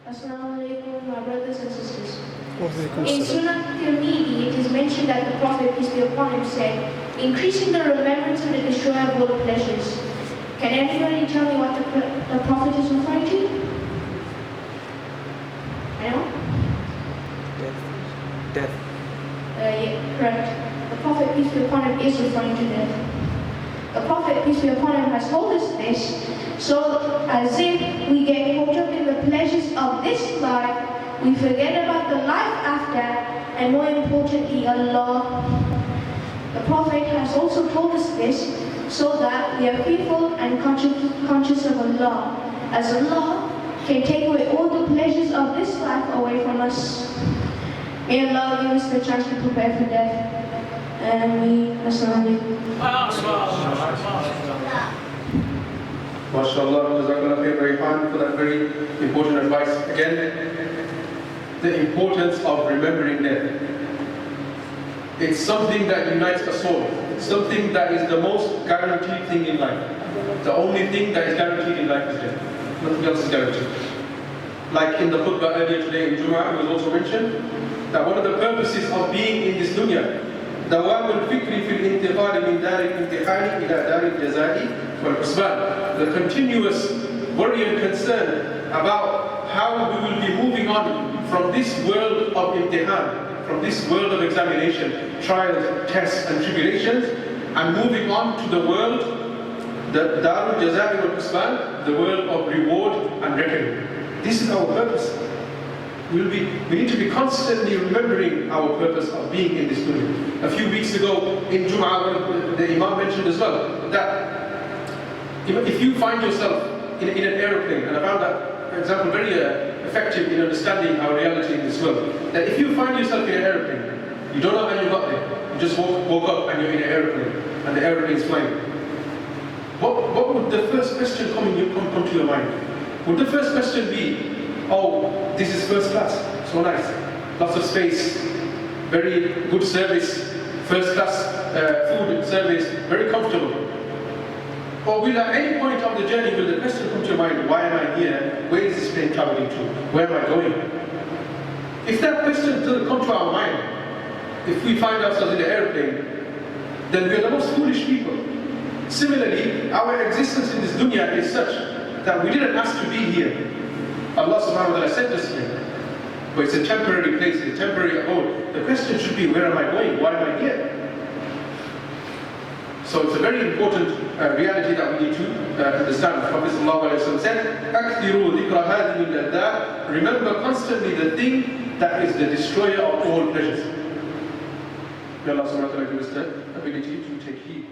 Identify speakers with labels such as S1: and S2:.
S1: Assalamu alaikum, my brothers and sisters.
S2: وعليكم
S1: In
S2: السلام.
S1: Sunnah Tirmidhi, it is mentioned that the Prophet, peace be upon him, said, increasing the remembrance of the destroyer of all pleasures. Can anybody tell me what the Prophet is referring to? Anyone?
S2: Death.
S1: Yeah, correct. The Prophet, peace be upon him, is referring to death. The Prophet, peace be upon him, has told us this, so as if we get caught up in the pleasures of this life, we forget about the life after, and more importantly, Allah. The Prophet has also told us this, so that we are fearful and conscious of Allah, as Allah can take away all the pleasures of this life away from us. May Allah give us the chance to prepare for death. Ameen. Assalamu
S3: MashaAllah, Jazakallah khair, Rayhan, for that very important advice. Again, the importance of remembering death. It's something that unites us all. It's something that is the most guaranteed thing in life. The only thing that is guaranteed in life is death. Nothing else is guaranteed. Like in the khutbah earlier today in Jum'ah, it was also mentioned that one of the purposes of being in this dunya, دوام الفكر في الانتقال من دار الامتحان إلى دار الجزاء والحسبان. The continuous worry and concern about how we will be moving on from this world of imtihan, from this world of examination, trials, tests and tribulations, and moving on to the world, the Darul Jazai wal Husban, the world of reward and reckoning. This is our purpose. We need to be constantly remembering our purpose of being in this dunya. A few weeks ago in Jum'ah, the Imam mentioned as well that if you find yourself in an aeroplane, and I found that, for example, very effective in understanding our reality in this world, that if you find yourself in an aeroplane, you don't know how you got there, you just woke up and you're in an aeroplane, and the aeroplane is flying. What would the first question come to your mind? Would the first question be, oh, this is first class, so nice, lots of space, very good service, first class food service, very comfortable? Or will at any point of the journey, will the question come to your mind, why am I here, where is this plane traveling to, where am I going? If that question doesn't come to our mind, if we find ourselves in an airplane, then we are the most foolish people. Similarly, our existence in this dunya is such that we didn't ask to be here. Allah subhanahu wa ta'ala sent us here. But it's a temporary place, it's a temporary abode. The question should be, where am I going? Why am I here? So it's a very important reality that we need to understand. The Prophet ﷺ said, أَكْثِرُوا ذِكْرَ هَذِهِ الْأَدَّاءِ. Remember constantly the thing that is the destroyer of all pleasures. May Allah subhanahu wa ta'ala give us the ability to take heed.